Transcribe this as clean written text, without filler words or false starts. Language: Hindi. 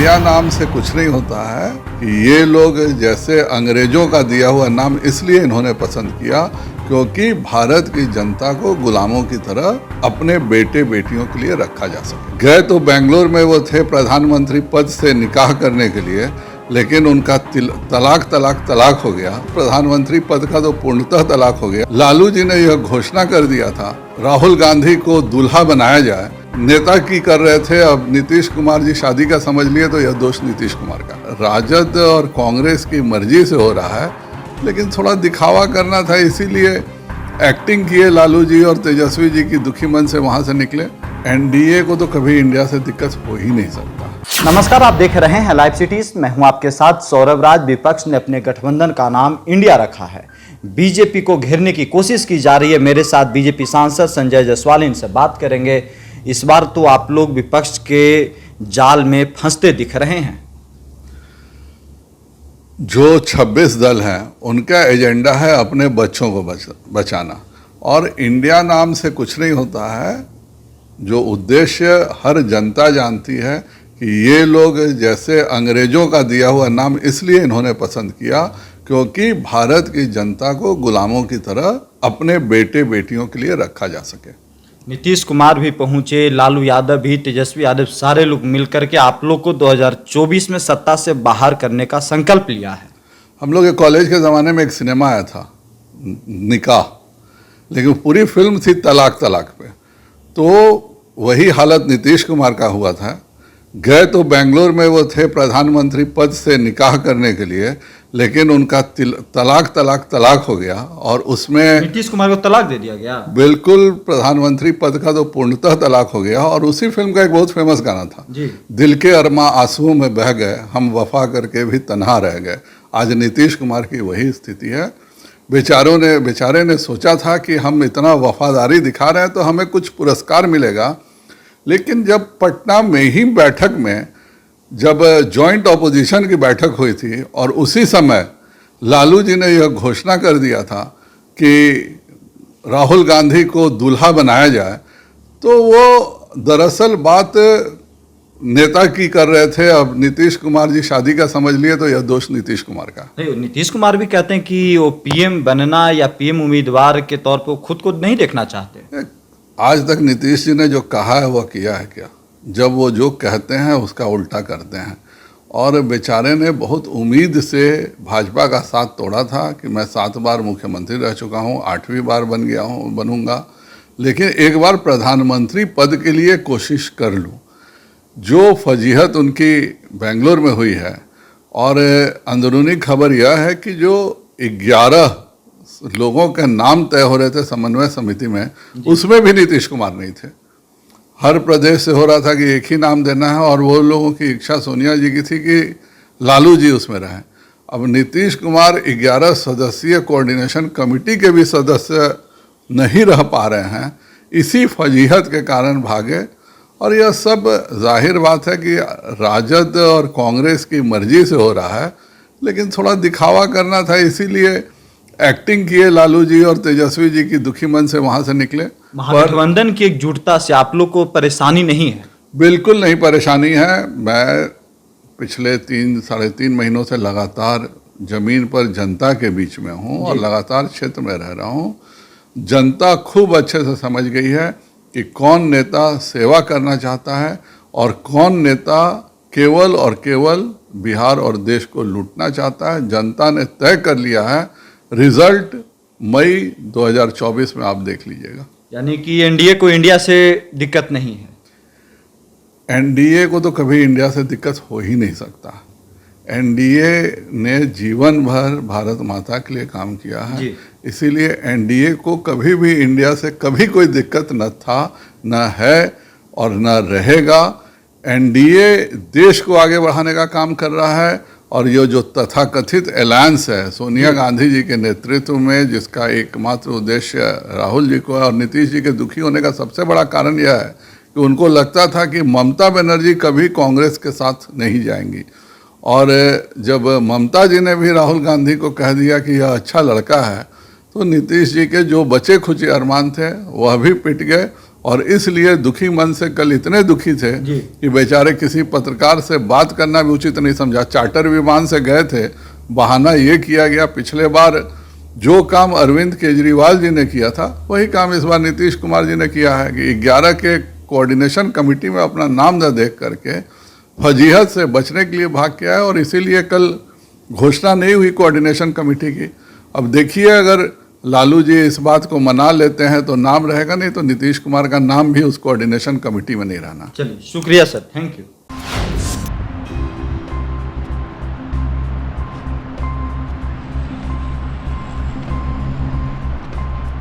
इंडिया नाम से कुछ नहीं होता है कि ये लोग जैसे अंग्रेजों का दिया हुआ नाम इसलिए इन्होंने पसंद किया क्योंकि भारत की जनता को गुलामों की तरह अपने बेटे बेटियों के लिए रखा जा सके। गए तो बेंगलोर में वो थे प्रधानमंत्री पद से निकाह करने के लिए, लेकिन उनका तलाक हो गया। प्रधानमंत्री पद का तो पूर्णतः तलाक हो गया। लालू जी ने यह घोषणा कर दिया था राहुल गांधी को दूल्हा बनाया जाए। नेता की कर रहे थे, अब नीतीश कुमार जी शादी का समझ लिए तो यह दोष नीतीश कुमार का। राजद और कांग्रेस की मर्जी से हो रहा है, लेकिन थोड़ा दिखावा करना था, इसीलिए एक्टिंग किए लालू जी और तेजस्वी जी की दुखी मन से वहां से निकले। एनडीए को तो कभी इंडिया से दिक्कत हो ही नहीं सकता। नमस्कार, आप देख रहे हैं लाइव सिटीज। मैं हूं आपके साथ सौरभ राज। विपक्ष ने अपने गठबंधन का नाम इंडिया रखा है। बीजेपी को घेरने की कोशिश की जा रही है। मेरे साथ बीजेपी सांसद संजय जायसवाल, इनसे बात करेंगे। इस बार तो आप लोग विपक्ष के जाल में फंसते दिख रहे हैं। जो 26 दल हैं उनका एजेंडा है अपने बच्चों को बचाना, और इंडिया नाम से कुछ नहीं होता है। जो उद्देश्य हर जनता जानती है कि ये लोग जैसे अंग्रेजों का दिया हुआ नाम इसलिए इन्होंने पसंद किया क्योंकि भारत की जनता को गुलामों की तरह अपने बेटे बेटियों के लिए रखा जा सके। नीतीश कुमार भी पहुंचे, लालू यादव भी, तेजस्वी यादव, सारे लोग मिलकर के आप लोग को 2024 में सत्ता से बाहर करने का संकल्प लिया है। हम लोग कॉलेज के ज़माने में एक सिनेमा आया था निकाह, लेकिन पूरी फिल्म थी तलाक पे। तो वही हालत नीतीश कुमार का हुआ था। गए तो बेंगलोर में वो थे प्रधानमंत्री पद से निकाह करने के लिए, लेकिन उनका तलाक हो गया, और उसमें नीतीश कुमार को तलाक दे दिया गया। बिल्कुल, प्रधानमंत्री पद का तो पूर्णतः तलाक हो गया। और उसी फिल्म का एक बहुत फेमस गाना था जी, दिल के अरमा आंसुओं में बह गए, हम वफा करके भी तन्हा रह गए। आज नीतीश कुमार की वही स्थिति है। बेचारे ने सोचा था कि हम इतना वफादारी दिखा रहे हैं तो हमें कुछ पुरस्कार मिलेगा, लेकिन जब पटना में ही बैठक में जब जॉइंट ऑपोजिशन की बैठक हुई थी और उसी समय लालू जी ने यह घोषणा कर दिया था कि राहुल गांधी को दूल्हा बनाया जाए, तो वो दरअसल बात नेता की कर रहे थे। अब नीतीश कुमार जी शादी का समझ लिए तो यह दोष नीतीश कुमार का। नहीं, नीतीश कुमार भी कहते हैं कि वो पीएम बनना या पीएम उम्मीदवार के तौर पर खुद को नहीं देखना चाहते। आज तक नीतीश जी ने जो कहा है वह किया है क्या? जब वो जो कहते हैं उसका उल्टा करते हैं। और बेचारे ने बहुत उम्मीद से भाजपा का साथ तोड़ा था कि मैं 7 बार मुख्यमंत्री रह चुका हूँ, 8वीं बार बनूंगा, लेकिन एक बार प्रधानमंत्री पद के लिए कोशिश कर लूँ। जो फजीहत उनकी बेंगलोर में हुई है, और अंदरूनी खबर यह है कि जो 11 लोगों के नाम तय हो रहे थे समन्वय समिति में, उसमें भी नीतीश कुमार नहीं थे। हर प्रदेश से हो रहा था कि एक ही नाम देना है, और वो लोगों की इच्छा सोनिया जी की थी कि लालू जी उसमें रहें। अब नीतीश कुमार 11 सदस्यीय कोऑर्डिनेशन कमेटी के भी सदस्य नहीं रह पा रहे हैं। इसी फजीहत के कारण भागे, और यह सब जाहिर बात है कि राजद और कांग्रेस की मर्जी से हो रहा है, लेकिन थोड़ा दिखावा करना था, इसीलिए एक्टिंग किए लालू जी और तेजस्वी जी की दुखी मन से वहां से निकले। महागठबंधन की एकजुटता से आप लोग को परेशानी नहीं है? बिल्कुल नहीं परेशानी है। मैं पिछले 3-3.5 महीनों से लगातार जमीन पर जनता के बीच में हूँ और लगातार क्षेत्र में रह रहा हूँ। जनता खूब अच्छे से समझ गई है कि कौन नेता सेवा करना चाहता है और कौन नेता केवल और केवल बिहार और देश को लूटना चाहता है। जनता ने तय कर लिया है। रिजल्ट मई 2024 में आप देख लीजिएगा। यानी कि एनडीए को इंडिया से दिक्कत नहीं है? एनडीए को तो कभी इंडिया से दिक्कत हो ही नहीं सकता। एनडीए ने जीवन भर भारत माता के लिए काम किया है, इसीलिए एनडीए को कभी भी इंडिया से कभी कोई दिक्कत न था, न है और न रहेगा। एनडीए देश को आगे बढ़ाने का काम कर रहा है, और ये जो तथाकथित अलायंस है सोनिया गांधी जी के नेतृत्व में, जिसका एकमात्र उद्देश्य राहुल जी को और नीतीश जी के दुखी होने का सबसे बड़ा कारण यह है कि उनको लगता था कि ममता बनर्जी कभी कांग्रेस के साथ नहीं जाएंगी, और जब ममता जी ने भी राहुल गांधी को कह दिया कि यह अच्छा लड़का है, तो नीतीश जी के जो बचे खुचे अरमान थे वह भी पिट गए, और इसलिए दुखी मन से कल इतने दुखी थे जी। कि बेचारे किसी पत्रकार से बात करना भी उचित नहीं समझा। चार्टर विमान से गए थे, बहाना ये किया गया पिछले बार जो काम अरविंद केजरीवाल जी ने किया था वही काम इस बार नीतीश कुमार जी ने किया है कि 11 के कोऑर्डिनेशन कमेटी में अपना नाम न देख करके फजीहत से बचने के लिए भाग के आए और इसीलिए कल घोषणा नहीं हुई कोऑर्डिनेशन कमेटी की। अब देखिए अगर लालू जी इस बात को मना लेते हैं तो नाम रहेगा, नहीं तो नीतीश कुमार का नाम भी उस कोऑर्डिनेशन कमेटी में नहीं रहना। चलिए शुक्रिया सर, थैंक यू।